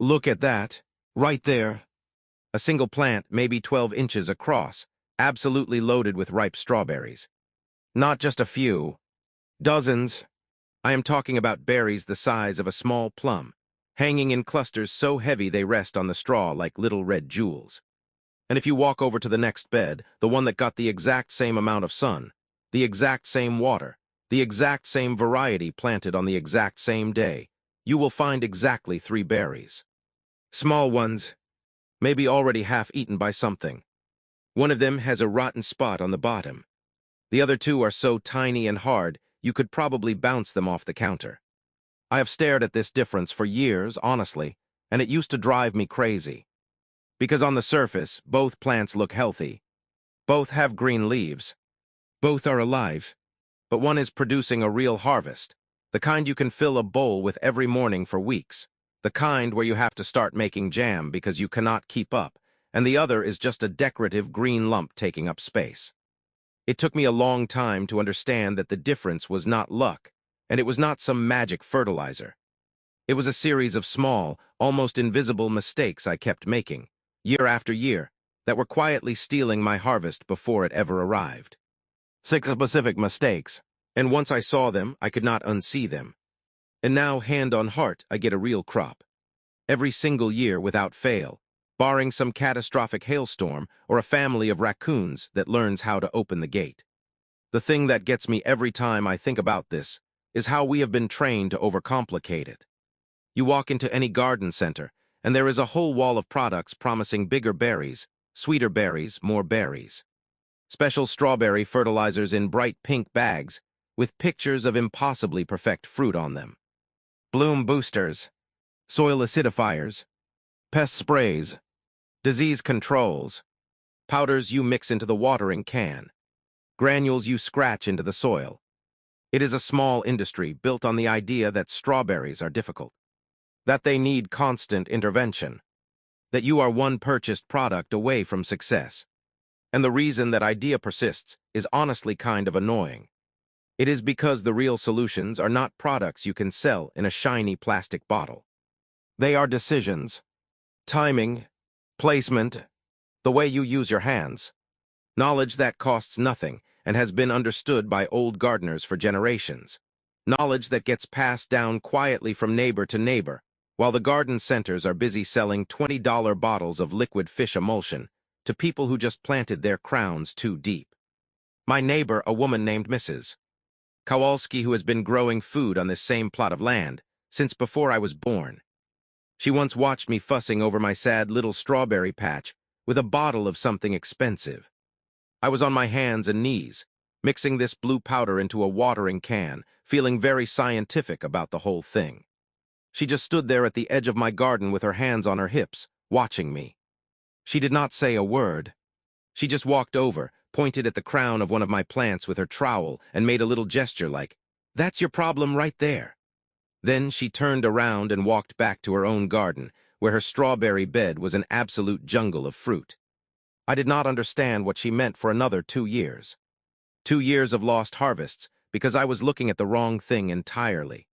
Look at that. Right there. A single plant, maybe 12 inches across, absolutely loaded with ripe strawberries. Not just a few. Dozens. I am talking about berries the size of a small plum, hanging in clusters so heavy they rest on the straw like little red jewels. And if you walk over to the next bed, the one that got the exact same amount of sun, the exact same water, the exact same variety planted on the exact same day, you will find exactly 3 berries. Small ones, maybe already half eaten by something. One of them has a rotten spot on the bottom. The other 2 are so tiny and hard, you could probably bounce them off the counter. I have stared at this difference for years, honestly, and it used to drive me crazy. Because on the surface, both plants look healthy. Both have green leaves. Both are alive. But one is producing a real harvest, the kind you can fill a bowl with every morning for weeks, the kind where you have to start making jam because you cannot keep up, and the other is just a decorative green lump taking up space. It took me a long time to understand that the difference was not luck, and it was not some magic fertilizer. It was a series of small, almost invisible mistakes I kept making, year after year, that were quietly stealing my harvest before it ever arrived. 6 specific mistakes, and once I saw them, I could not unsee them. And now, hand on heart, I get a real crop. Every single year without fail, barring some catastrophic hailstorm or a family of raccoons that learns how to open the gate. The thing that gets me every time I think about this is how we have been trained to overcomplicate it. You walk into any garden center, and there is a whole wall of products promising bigger berries, sweeter berries, more berries. Special strawberry fertilizers in bright pink bags with pictures of impossibly perfect fruit on them. Bloom boosters, soil acidifiers, pest sprays, disease controls, powders you mix into the watering can, granules you scratch into the soil. It is a small industry built on the idea that strawberries are difficult, that they need constant intervention, that you are one purchased product away from success. And the reason that idea persists is honestly kind of annoying. It is because the real solutions are not products you can sell in a shiny plastic bottle. They are decisions, timing, placement, the way you use your hands, knowledge that costs nothing and has been understood by old gardeners for generations, knowledge that gets passed down quietly from neighbor to neighbor, while the garden centers are busy selling $20 bottles of liquid fish emulsion to people who just planted their crowns too deep. My neighbor, a woman named Mrs. Kowalski, who has been growing food on this same plot of land since before I was born. She once watched me fussing over my sad little strawberry patch with a bottle of something expensive. I was on my hands and knees, mixing this blue powder into a watering can, feeling very scientific about the whole thing. She just stood there at the edge of my garden with her hands on her hips, watching me. She did not say a word. She just walked over, pointed at the crown of one of my plants with her trowel, and made a little gesture like, "That's your problem right there." Then she turned around and walked back to her own garden, where her strawberry bed was an absolute jungle of fruit. I did not understand what she meant for another 2 years. 2 years of lost harvests, because I was looking at the wrong thing entirely.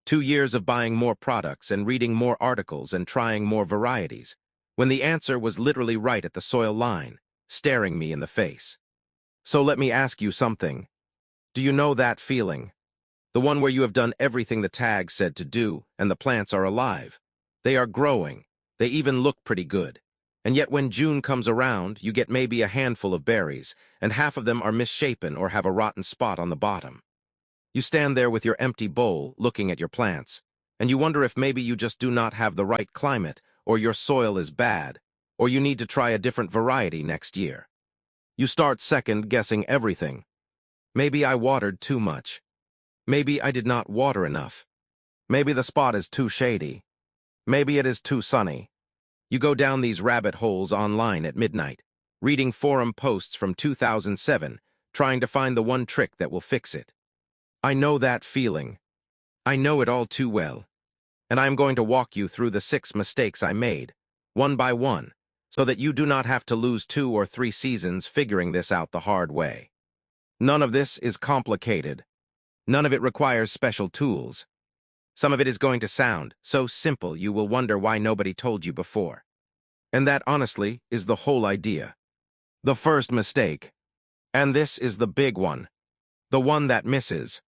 2 years of buying more products and reading more articles and trying more varieties, when the answer was literally right at the soil line, staring me in the face. So let me ask you something. Do you know that feeling? The one where you have done everything the tag said to do, and the plants are alive. They are growing. They even look pretty good. And yet when June comes around, you get maybe a handful of berries, and half of them are misshapen or have a rotten spot on the bottom. You stand there with your empty bowl, looking at your plants, and you wonder if maybe you just do not have the right climate, or your soil is bad, or you need to try a different variety next year. You start second-guessing everything. Maybe I watered too much. Maybe I did not water enough. Maybe the spot is too shady. Maybe it is too sunny. You go down these rabbit holes online at midnight, reading forum posts from 2007, trying to find the one trick that will fix it. I know that feeling. I know it all too well. And I am going to walk you through the 6 mistakes I made, one by one, so that you do not have to lose 2 or 3 seasons figuring this out the hard way. None of this is complicated. None of it requires special tools. Some of it is going to sound so simple you will wonder why nobody told you before. And that, honestly, is the whole idea. The first mistake. And this is the big one. The one that misses.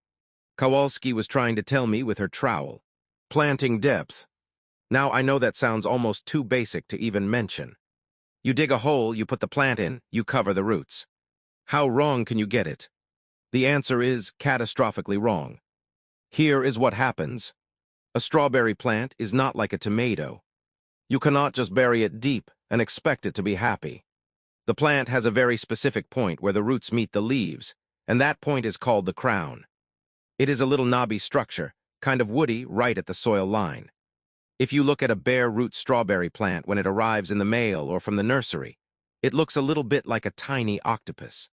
Kowalski was trying to tell me with her trowel. Planting depth. Now I know that sounds almost too basic to even mention. You dig a hole, you put the plant in, you cover the roots. How wrong can you get it? The answer is catastrophically wrong. Here is what happens. A strawberry plant is not like a tomato. You cannot just bury it deep and expect it to be happy. The plant has a very specific point where the roots meet the leaves, and that point is called the crown. It is a little knobby structure, kind of woody, right at the soil line. If you look at a bare root strawberry plant when it arrives in the mail or from the nursery, it looks a little bit like a tiny octopus.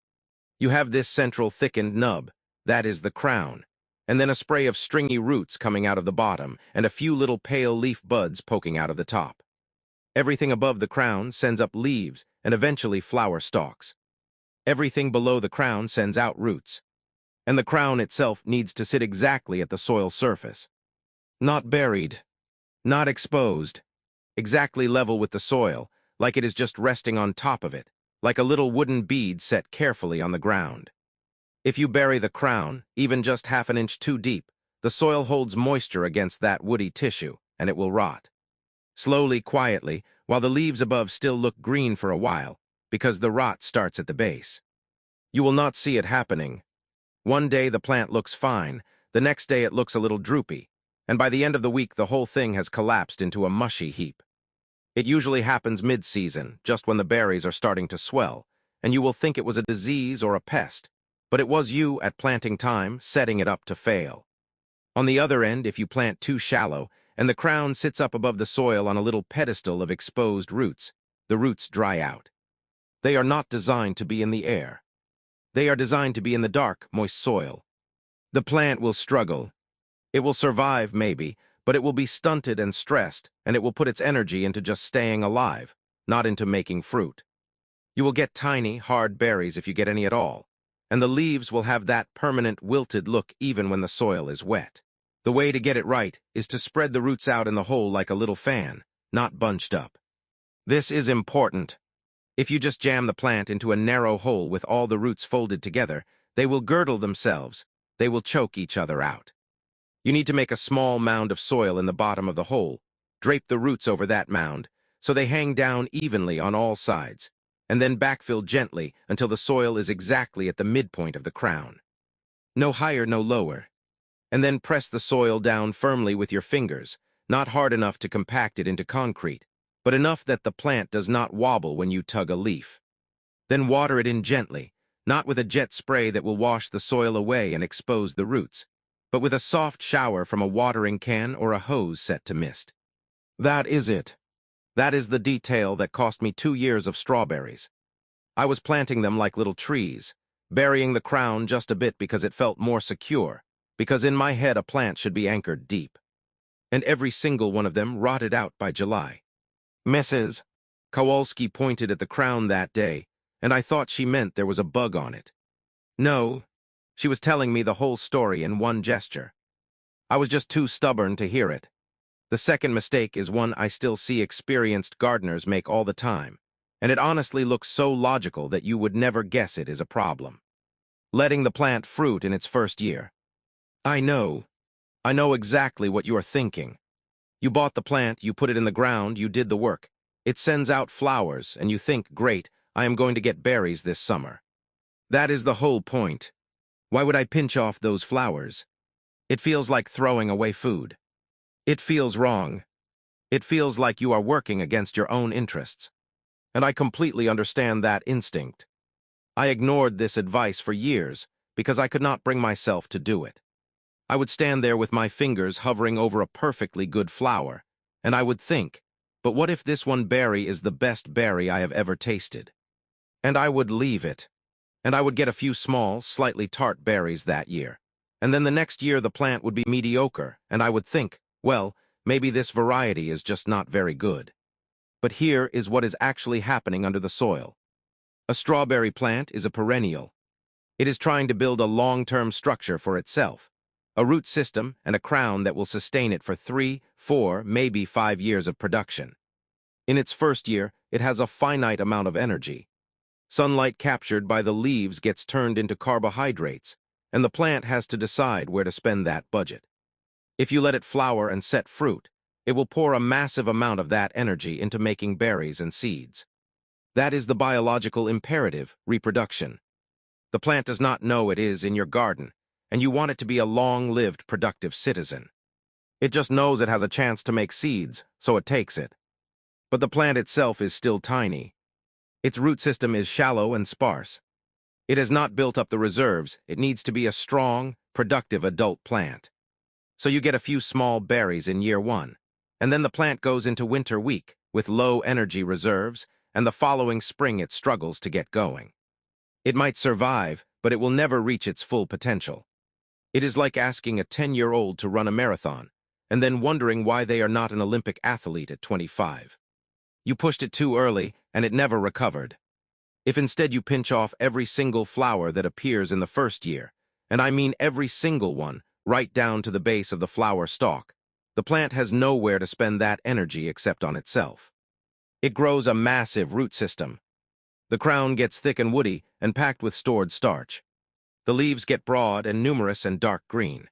You have this central thickened nub, that is the crown, and then a spray of stringy roots coming out of the bottom and a few little pale leaf buds poking out of the top. Everything above the crown sends up leaves and eventually flower stalks. Everything below the crown sends out roots, and the crown itself needs to sit exactly at the soil surface. Not buried, not exposed, exactly level with the soil, like it is just resting on top of it, like a little wooden bead set carefully on the ground. If you bury the crown, even just half an inch too deep, the soil holds moisture against that woody tissue, and it will rot. Slowly, quietly, while the leaves above still look green for a while, because the rot starts at the base. You will not see it happening. One day the plant looks fine, the next day it looks a little droopy, and by the end of the week the whole thing has collapsed into a mushy heap. It usually happens mid-season, just when the berries are starting to swell, and you will think it was a disease or a pest, but it was you at planting time setting it up to fail. On the other end, if you plant too shallow, and the crown sits up above the soil on a little pedestal of exposed roots, the roots dry out. They are not designed to be in the air. They are designed to be in the dark, moist soil. The plant will struggle. It will survive, maybe, but it will be stunted and stressed, and it will put its energy into just staying alive, not into making fruit. You will get tiny, hard berries if you get any at all, and the leaves will have that permanent, wilted look even when the soil is wet. The way to get it right is to spread the roots out in the hole like a little fan, not bunched up. This is important. If you just jam the plant into a narrow hole with all the roots folded together, they will girdle themselves. They will choke each other out. You need to make a small mound of soil in the bottom of the hole, drape the roots over that mound, so they hang down evenly on all sides, and then backfill gently until the soil is exactly at the midpoint of the crown. No higher, no lower. And then press the soil down firmly with your fingers, not hard enough to compact it into concrete, but enough that the plant does not wobble when you tug a leaf. Then water it in gently, not with a jet spray that will wash the soil away and expose the roots, but with a soft shower from a watering can or a hose set to mist. That is it. That is the detail that cost me 2 years of strawberries. I was planting them like little trees, burying the crown just a bit because it felt more secure, because in my head a plant should be anchored deep. And every single one of them rotted out by July. Mrs. Kowalski pointed at the crown that day, and I thought she meant there was a bug on it. No, she was telling me the whole story in one gesture. I was just too stubborn to hear it. The second mistake is one I still see experienced gardeners make all the time, and it honestly looks so logical that you would never guess it is a problem. Letting the plant fruit in its first year. I know exactly what you are thinking. You bought the plant, you put it in the ground, you did the work. It sends out flowers, and you think, great, I am going to get berries this summer. That is the whole point. Why would I pinch off those flowers? It feels like throwing away food. It feels wrong. It feels like you are working against your own interests. And I completely understand that instinct. I ignored this advice for years because I could not bring myself to do it. I would stand there with my fingers hovering over a perfectly good flower, and I would think, but what if this one berry is the best berry I have ever tasted? And I would leave it, and I would get a few small, slightly tart berries that year, and then the next year the plant would be mediocre, and I would think, well, maybe this variety is just not very good. But here is what is actually happening under the soil. A strawberry plant is a perennial. It is trying to build a long-term structure for itself. a root system, and a crown that will sustain it for 3, 4, maybe 5 years of production. In its first year, it has a finite amount of energy. Sunlight captured by the leaves gets turned into carbohydrates, and the plant has to decide where to spend that budget. If you let it flower and set fruit, it will pour a massive amount of that energy into making berries and seeds. That is the biological imperative, reproduction. The plant does not know it is in your garden, and you want it to be a long-lived, productive citizen. It just knows it has a chance to make seeds, so it takes it. But the plant itself is still tiny. Its root system is shallow and sparse. It has not built up the reserves. It needs to be a strong, productive adult plant. So you get a few small berries in year 1, and then the plant goes into winter weak with low energy reserves, and the following spring it struggles to get going. It might survive, but it will never reach its full potential. It is like asking a 10-year-old to run a marathon, and then wondering why they are not an Olympic athlete at 25. You pushed it too early, and it never recovered. If instead you pinch off every single flower that appears in the first year, and I mean every single one, right down to the base of the flower stalk, the plant has nowhere to spend that energy except on itself. It grows a massive root system. The crown gets thick and woody and packed with stored starch. The leaves get broad and numerous and dark green.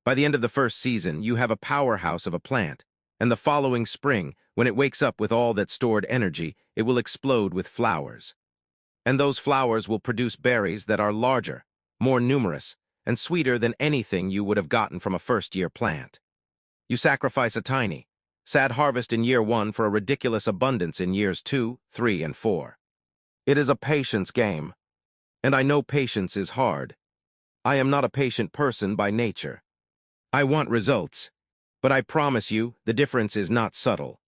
By the end of the first season, you have a powerhouse of a plant, and the following spring, when it wakes up with all that stored energy, it will explode with flowers. And those flowers will produce berries that are larger, more numerous, and sweeter than anything you would have gotten from a first-year plant. You sacrifice a tiny, sad harvest in year 1 for a ridiculous abundance in years 2, 3, and 4. It is a patience game, and I know patience is hard. I am not a patient person by nature. I want results, but I promise you the difference is not subtle.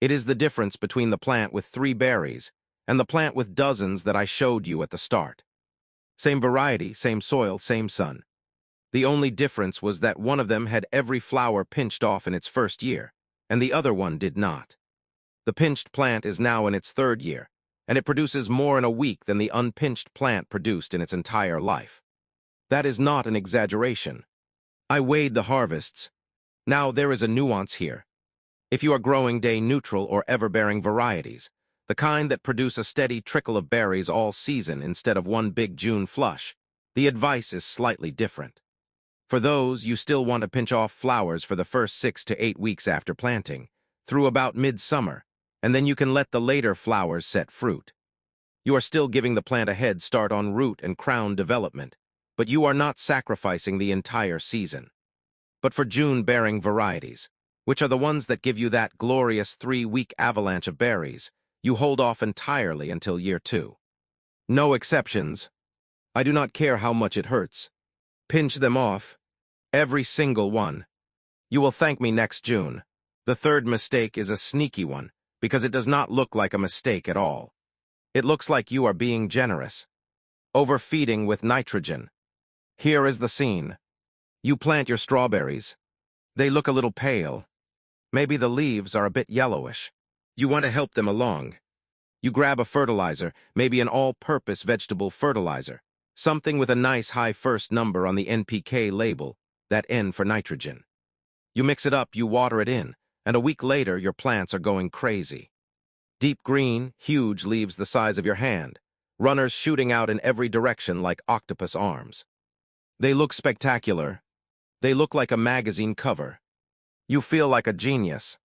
It is the difference between the plant with 3 berries and the plant with dozens that I showed you at the start. Same variety, same soil, same sun. The only difference was that one of them had every flower pinched off in its first year, and the other one did not. The pinched plant is now in its 3rd year, and it produces more in a week than the unpinched plant produced in its entire life. That is not an exaggeration. I weighed the harvests. Now there is a nuance here. If you are growing day neutral or ever-bearing varieties, the kind that produce a steady trickle of berries all season instead of one big June flush, the advice is slightly different. For those, you still want to pinch off flowers for the first 6 to 8 weeks after planting, through about midsummer, and then you can let the later flowers set fruit. You are still giving the plant a head start on root and crown development, but you are not sacrificing the entire season. But for June-bearing varieties, which are the ones that give you that glorious 3-week avalanche of berries, you hold off entirely until year 2. No exceptions. I do not care how much it hurts. Pinch them off. Every single one. You will thank me next June. The 3rd mistake is a sneaky one, because it does not look like a mistake at all. It looks like you are being generous. Overfeeding with nitrogen. Here is the scene. You plant your strawberries. They look a little pale. Maybe the leaves are a bit yellowish. You want to help them along. You grab a fertilizer, maybe an all-purpose vegetable fertilizer, something with a nice high first number on the NPK label, that N for nitrogen. You mix it up, you water it in, and a week later your plants are going crazy. Deep green, huge leaves the size of your hand, runners shooting out in every direction like octopus arms. They look spectacular. They look like a magazine cover. You feel like a genius.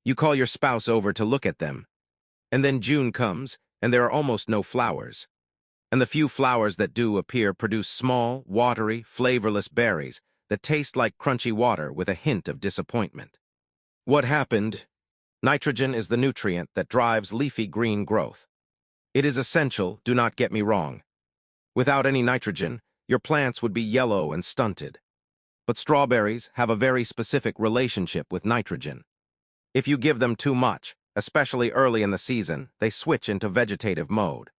You call your spouse over to look at them. And then June comes, and there are almost no flowers. And the few flowers that do appear produce small, watery, flavorless berries that taste like crunchy water with a hint of disappointment. What happened? Nitrogen is the nutrient that drives leafy green growth. It is essential, do not get me wrong. Without any nitrogen, your plants would be yellow and stunted. But strawberries have a very specific relationship with nitrogen. If you give them too much, especially early in the season, they switch into vegetative mode.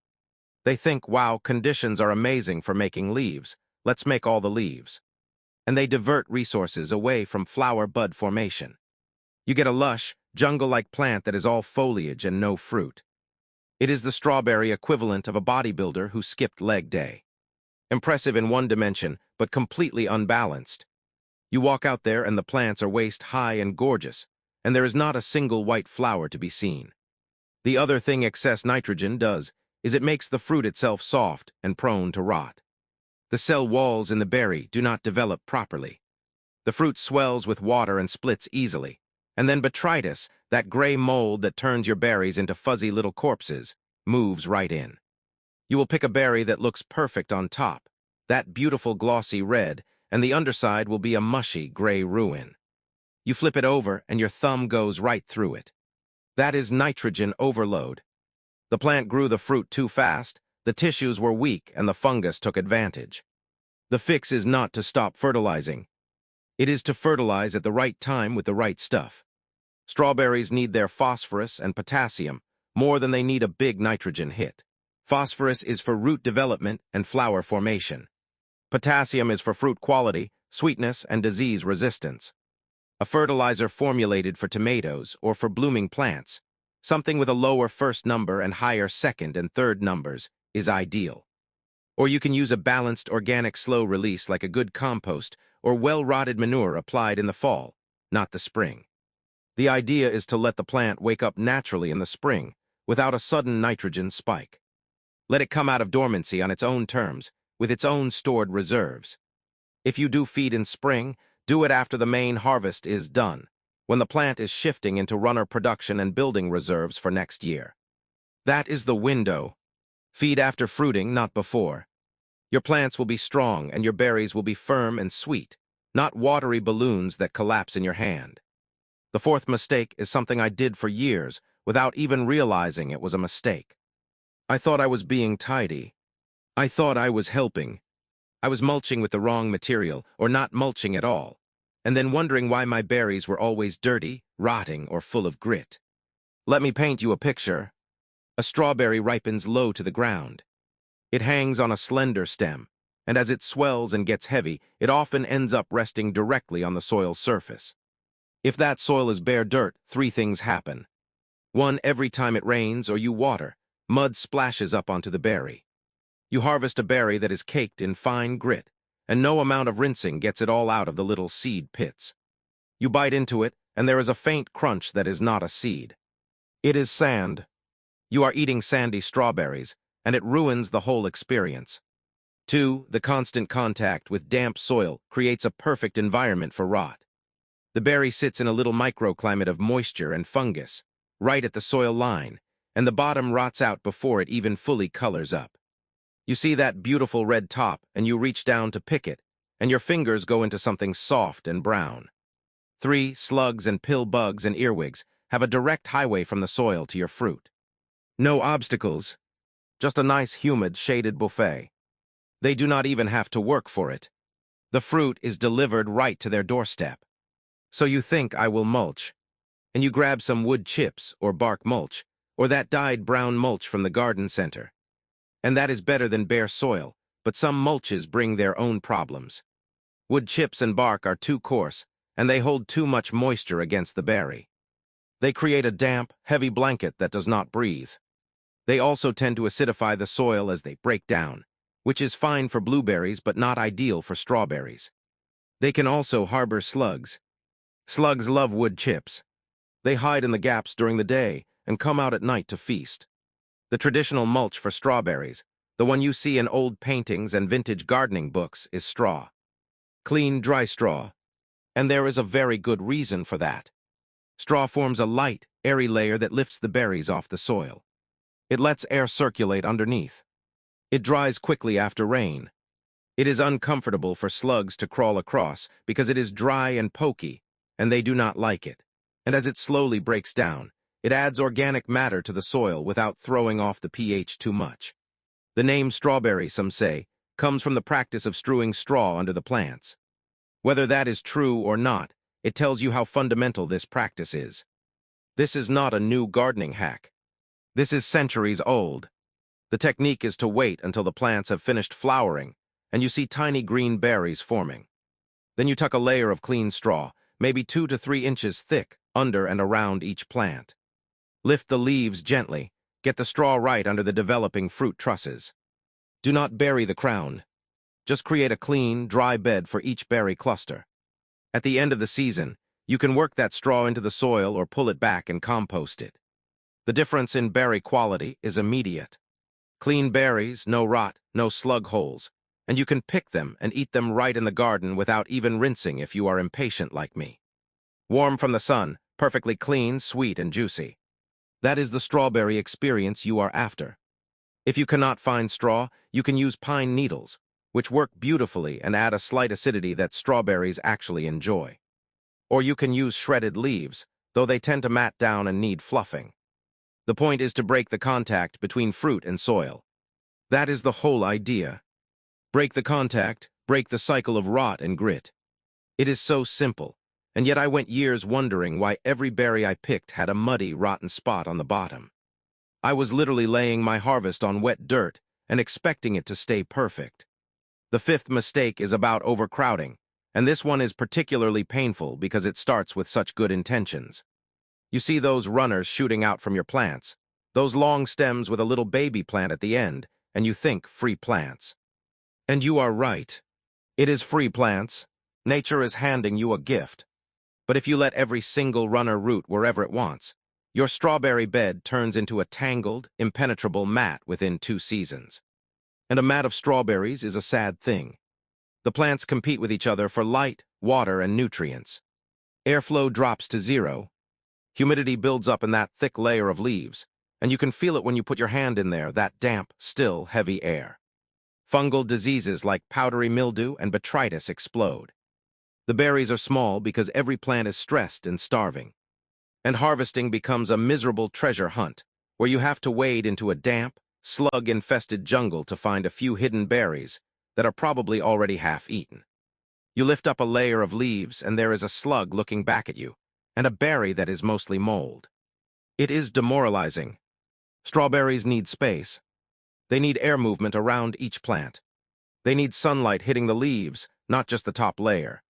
They think, wow, conditions are amazing for making leaves. Let's make all the leaves. And they divert resources away from flower bud formation. You get a lush, jungle-like plant that is all foliage and no fruit. It is the strawberry equivalent of a bodybuilder who skipped leg day. Impressive in one dimension, but completely unbalanced. You walk out there and the plants are waist-high and gorgeous, and there is not a single white flower to be seen. The other thing excess nitrogen does is it makes the fruit itself soft and prone to rot. The cell walls in the berry do not develop properly. The fruit swells with water and splits easily, and then botrytis, that gray mold that turns your berries into fuzzy little corpses, moves right in. You will pick a berry that looks perfect on top, that beautiful glossy red, and the underside will be a mushy gray ruin. You flip it over and your thumb goes right through it. That is nitrogen overload. The plant grew the fruit too fast, the tissues were weak, and the fungus took advantage. The fix is not to stop fertilizing. It is to fertilize at the right time with the right stuff. Strawberries need their phosphorus and potassium more than they need a big nitrogen hit. Phosphorus is for root development and flower formation. Potassium is for fruit quality, sweetness, and disease resistance. A fertilizer formulated for tomatoes or for blooming plants, something with a lower first number and higher second and third numbers, is ideal. Or you can use a balanced organic slow release like a good compost or well-rotted manure applied in the fall, not the spring. The idea is to let the plant wake up naturally in the spring without a sudden nitrogen spike. Let it come out of dormancy on its own terms, with its own stored reserves. If you do feed in spring, do it after the main harvest is done, when the plant is shifting into runner production and building reserves for next year. That is the window. Feed after fruiting, not before. Your plants will be strong and your berries will be firm and sweet, not watery balloons that collapse in your hand. The fourth mistake is something I did for years without even realizing it was a mistake. I thought I was being tidy. I thought I was helping. I was mulching with the wrong material or not mulching at all, and then wondering why my berries were always dirty, rotting, or full of grit. Let me paint you a picture. A strawberry ripens low to the ground. It hangs on a slender stem, and as it swells and gets heavy, it often ends up resting directly on the soil surface. If that soil is bare dirt, three things happen. 1, every time it rains or you water, mud splashes up onto the berry. You harvest a berry that is caked in fine grit, and no amount of rinsing gets it all out of the little seed pits. You bite into it, and there is a faint crunch that is not a seed. It is sand. You are eating sandy strawberries, and it ruins the whole experience. 2, the constant contact with damp soil creates a perfect environment for rot. The berry sits in a little microclimate of moisture and fungus, right at the soil line, and the bottom rots out before it even fully colors up. You see that beautiful red top, and you reach down to pick it, and your fingers go into something soft and brown. 3, slugs and pill bugs and earwigs have a direct highway from the soil to your fruit. No obstacles, just a nice humid shaded buffet. They do not even have to work for it. The fruit is delivered right to their doorstep. So you think I will mulch, and you grab some wood chips or bark mulch, or that dyed brown mulch from the garden center. And that is better than bare soil, but some mulches bring their own problems. Wood chips and bark are too coarse, and they hold too much moisture against the berry. They create a damp, heavy blanket that does not breathe. They also tend to acidify the soil as they break down, which is fine for blueberries but not ideal for strawberries. They can also harbor slugs. Slugs love wood chips. They hide in the gaps during the day and come out at night to feast. The traditional mulch for strawberries, the one you see in old paintings and vintage gardening books, is straw. Clean, dry straw. And there is a very good reason for that. Straw forms a light, airy layer that lifts the berries off the soil. It lets air circulate underneath. It dries quickly after rain. It is uncomfortable for slugs to crawl across because it is dry and pokey, and they do not like it. And as it slowly breaks down, it adds organic matter to the soil without throwing off the pH too much. The name strawberry, some say, comes from the practice of strewing straw under the plants. Whether that is true or not, it tells you how fundamental this practice is. This is not a new gardening hack. This is centuries old. The technique is to wait until the plants have finished flowering, and you see tiny green berries forming. Then you tuck a layer of clean straw, maybe 2 to 3 inches thick, under and around each plant. Lift the leaves gently. Get the straw right under the developing fruit trusses. Do not bury the crown. Just create a clean, dry bed for each berry cluster. At the end of the season, you can work that straw into the soil or pull it back and compost it. The difference in berry quality is immediate. Clean berries, no rot, no slug holes, and you can pick them and eat them right in the garden without even rinsing if you are impatient like me. Warm from the sun, perfectly clean, sweet, and juicy. That is the strawberry experience you are after. If you cannot find straw, you can use pine needles, which work beautifully and add a slight acidity that strawberries actually enjoy. Or you can use shredded leaves, though they tend to mat down and need fluffing. The point is to break the contact between fruit and soil. That is the whole idea. Break the contact, break the cycle of rot and grit. It is so simple, and yet I went years wondering why every berry I picked had a muddy, rotten spot on the bottom. I was literally laying my harvest on wet dirt and expecting it to stay perfect. The fifth mistake is about overcrowding, and this one is particularly painful because it starts with such good intentions. You see those runners shooting out from your plants, those long stems with a little baby plant at the end, and you think free plants. And you are right. It is free plants. Nature is handing you a gift. But if you let every single runner root wherever it wants, your strawberry bed turns into a tangled, impenetrable mat within 2 seasons. And a mat of strawberries is a sad thing. The plants compete with each other for light, water, and nutrients. Airflow drops to 0. Humidity builds up in that thick layer of leaves, and you can feel it when you put your hand in there, that damp, still, heavy air. Fungal diseases like powdery mildew and botrytis explode. The berries are small because every plant is stressed and starving. And harvesting becomes a miserable treasure hunt, where you have to wade into a damp, slug-infested jungle to find a few hidden berries that are probably already half-eaten. You lift up a layer of leaves and there is a slug looking back at you, and a berry that is mostly mold. It is demoralizing. Strawberries need space. They need air movement around each plant. They need sunlight hitting the leaves, not just the top layer.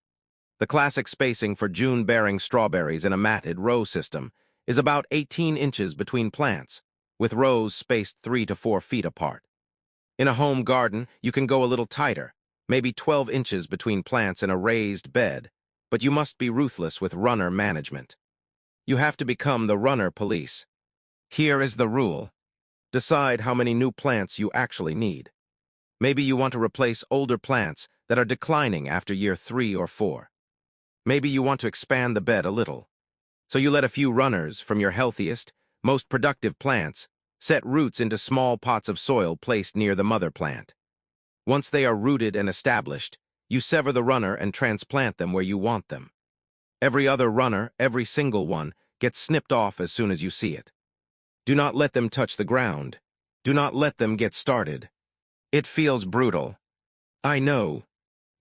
The classic spacing for June-bearing strawberries in a matted row system is about 18 inches between plants, with rows spaced 3 to 4 feet apart. In a home garden, you can go a little tighter, maybe 12 inches between plants in a raised bed, but you must be ruthless with runner management. You have to become the runner police. Here is the rule. Decide how many new plants you actually need. Maybe you want to replace older plants that are declining after year 3 or 4. Maybe you want to expand the bed a little. So you let a few runners from your healthiest, most productive plants set roots into small pots of soil placed near the mother plant. Once they are rooted and established, you sever the runner and transplant them where you want them. Every other runner, every single one, gets snipped off as soon as you see it. Do not let them touch the ground. Do not let them get started. It feels brutal. I know.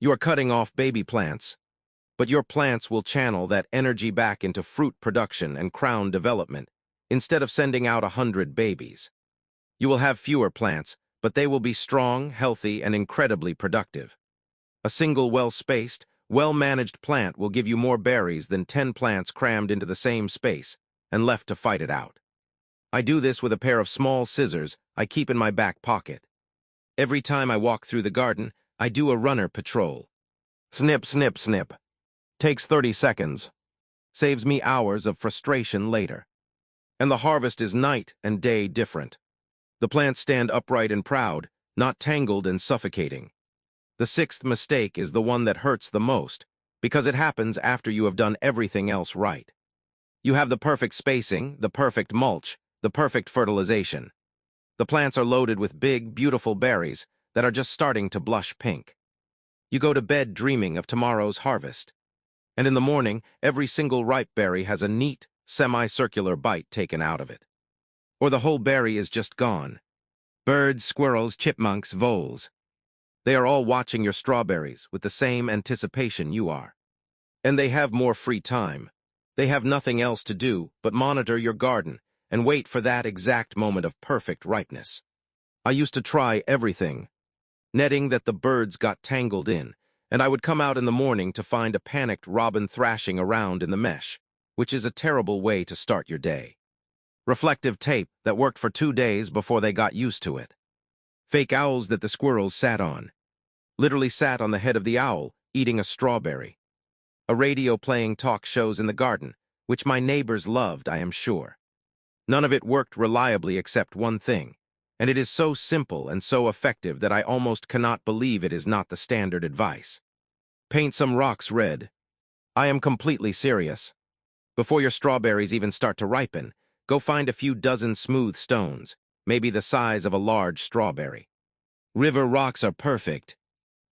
You are cutting off baby plants, but your plants will channel that energy back into fruit production and crown development, instead of sending out 100 babies. You will have fewer plants, but they will be strong, healthy, and incredibly productive. A single well-spaced, well-managed plant will give you more berries than 10 plants crammed into the same space and left to fight it out. I do this with a pair of small scissors I keep in my back pocket. Every time I walk through the garden, I do a runner patrol. Snip, snip, snip. Takes 30 seconds. Saves me hours of frustration later. And the harvest is night and day different. The plants stand upright and proud, not tangled and suffocating. The sixth mistake is the one that hurts the most, because it happens after you have done everything else right. You have the perfect spacing, the perfect mulch, the perfect fertilization. The plants are loaded with big, beautiful berries that are just starting to blush pink. You go to bed dreaming of tomorrow's harvest. And in the morning, every single ripe berry has a neat, semicircular bite taken out of it. Or the whole berry is just gone. Birds, squirrels, chipmunks, voles. They are all watching your strawberries with the same anticipation you are. And they have more free time. They have nothing else to do but monitor your garden and wait for that exact moment of perfect ripeness. I used to try everything. Netting that the birds got tangled in, and I would come out in the morning to find a panicked robin thrashing around in the mesh, which is a terrible way to start your day. Reflective tape that worked for 2 days before they got used to it. Fake owls that the squirrels sat on. Literally sat on the head of the owl, eating a strawberry. a radio playing talk shows in the garden, which my neighbors loved, I am sure. None of it worked reliably except one thing, and it is so simple and so effective that I almost cannot believe it is not the standard advice. Paint some rocks red. I am completely serious. Before your strawberries even start to ripen, go find a few dozen smooth stones, maybe the size of a large strawberry. River rocks are perfect.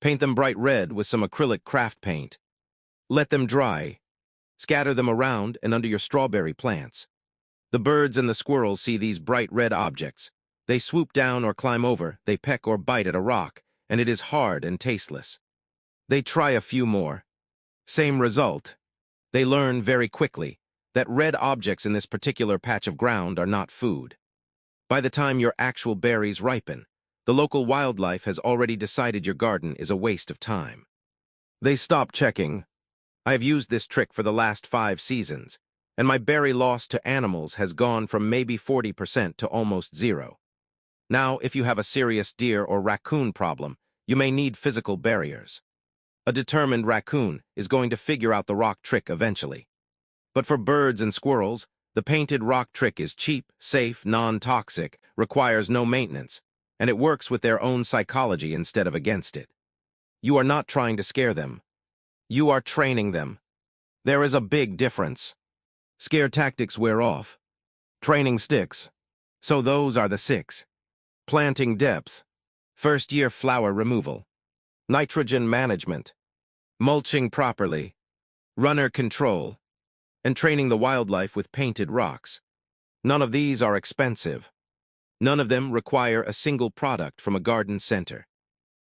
Paint them bright red with some acrylic craft paint. Let them dry. Scatter them around and under your strawberry plants. The birds and the squirrels see these bright red objects. They swoop down or climb over, they peck or bite at a rock, and it is hard and tasteless. They try a few more. Same result. They learn very quickly that red objects in this particular patch of ground are not food. By the time your actual berries ripen, the local wildlife has already decided your garden is a waste of time. They stop checking. I have used this trick for the last 5 seasons, and my berry loss to animals has gone from maybe 40% to almost 0. Now, if you have a serious deer or raccoon problem, you may need physical barriers. A determined raccoon is going to figure out the rock trick eventually. But for birds and squirrels, the painted rock trick is cheap, safe, non-toxic, requires no maintenance, and it works with their own psychology instead of against it. You are not trying to scare them. You are training them. There is a big difference. Scare tactics wear off. Training sticks. So those are the 6. Planting depth. First-year flower removal. Nitrogen management. Mulching properly. Runner control. And training the wildlife with painted rocks. None of these are expensive. None of them require a single product from a garden center.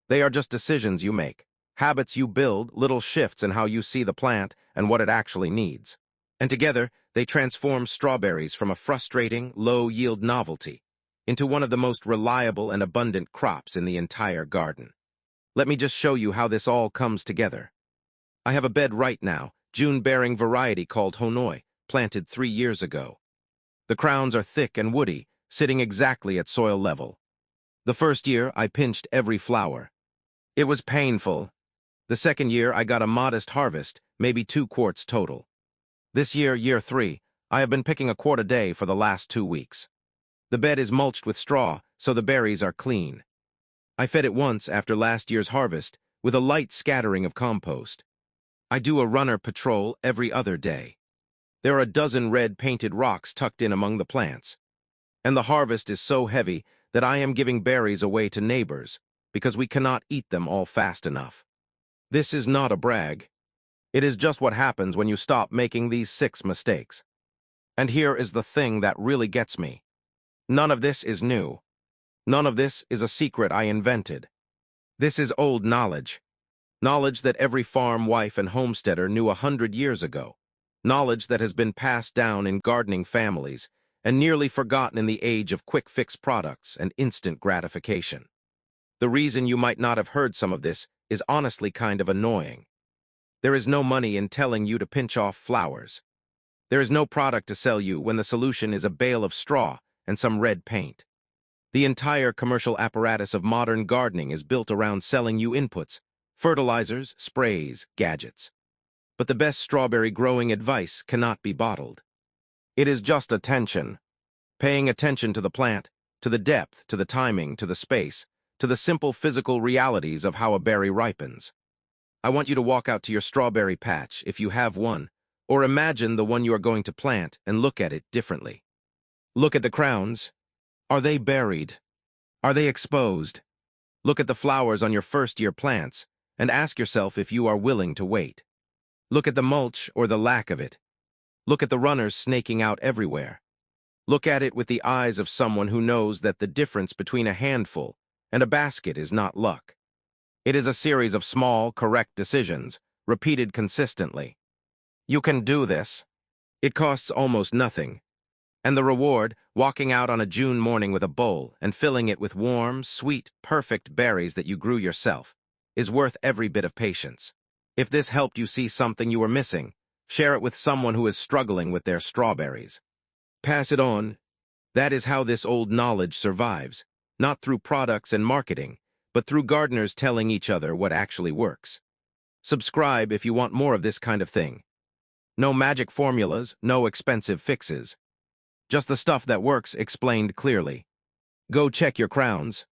They are just decisions you make, habits you build, little shifts in how you see the plant and what it actually needs. And together, they transform strawberries from a frustrating, low-yield novelty into one of the most reliable and abundant crops in the entire garden. Let me just show you how this all comes together. I have a bed right now, June-bearing variety called Honoi, planted 3 years ago. The crowns are thick and woody, sitting exactly at soil level. The first year, I pinched every flower. It was painful. The second year, I got a modest harvest, maybe 2 quarts total. This year, year 3, I have been picking a quart a day for the last 2 weeks. The bed is mulched with straw, so the berries are clean. I fed it once after last year's harvest, with a light scattering of compost. I do a runner patrol every other day. There are a dozen red painted rocks tucked in among the plants. And the harvest is so heavy that I am giving berries away to neighbors, because we cannot eat them all fast enough. This is not a brag. It is just what happens when you stop making these 6 mistakes. And here is the thing that really gets me. None of this is new. None of this is a secret I invented. This is old knowledge. Knowledge that every farm wife and homesteader knew 100 years ago. Knowledge that has been passed down in gardening families and nearly forgotten in the age of quick-fix products and instant gratification. The reason you might not have heard some of this is honestly kind of annoying. There is no money in telling you to pinch off flowers. There is no product to sell you when the solution is a bale of straw and some red paint. The entire commercial apparatus of modern gardening is built around selling you inputs, fertilizers, sprays, gadgets. But the best strawberry growing advice cannot be bottled. It is just attention. Paying attention to the plant, to the depth, to the timing, to the space, to the simple physical realities of how a berry ripens. I want you to walk out to your strawberry patch, if you have one, or imagine the one you are going to plant and look at it differently. Look at the crowns. Are they buried? Are they exposed? Look at the flowers on your first-year plants and ask yourself if you are willing to wait. Look at the mulch or the lack of it. Look at the runners snaking out everywhere. Look at it with the eyes of someone who knows that the difference between a handful and a basket is not luck. It is a series of small, correct decisions, repeated consistently. You can do this. It costs almost nothing. And the reward, walking out on a June morning with a bowl and filling it with warm, sweet, perfect berries that you grew yourself, is worth every bit of patience. If this helped you see something you were missing, share it with someone who is struggling with their strawberries. Pass it on. That is how this old knowledge survives, not through products and marketing, but through gardeners telling each other what actually works. Subscribe if you want more of this kind of thing. No magic formulas, no expensive fixes. Just the stuff that works explained clearly. Go check your crowns.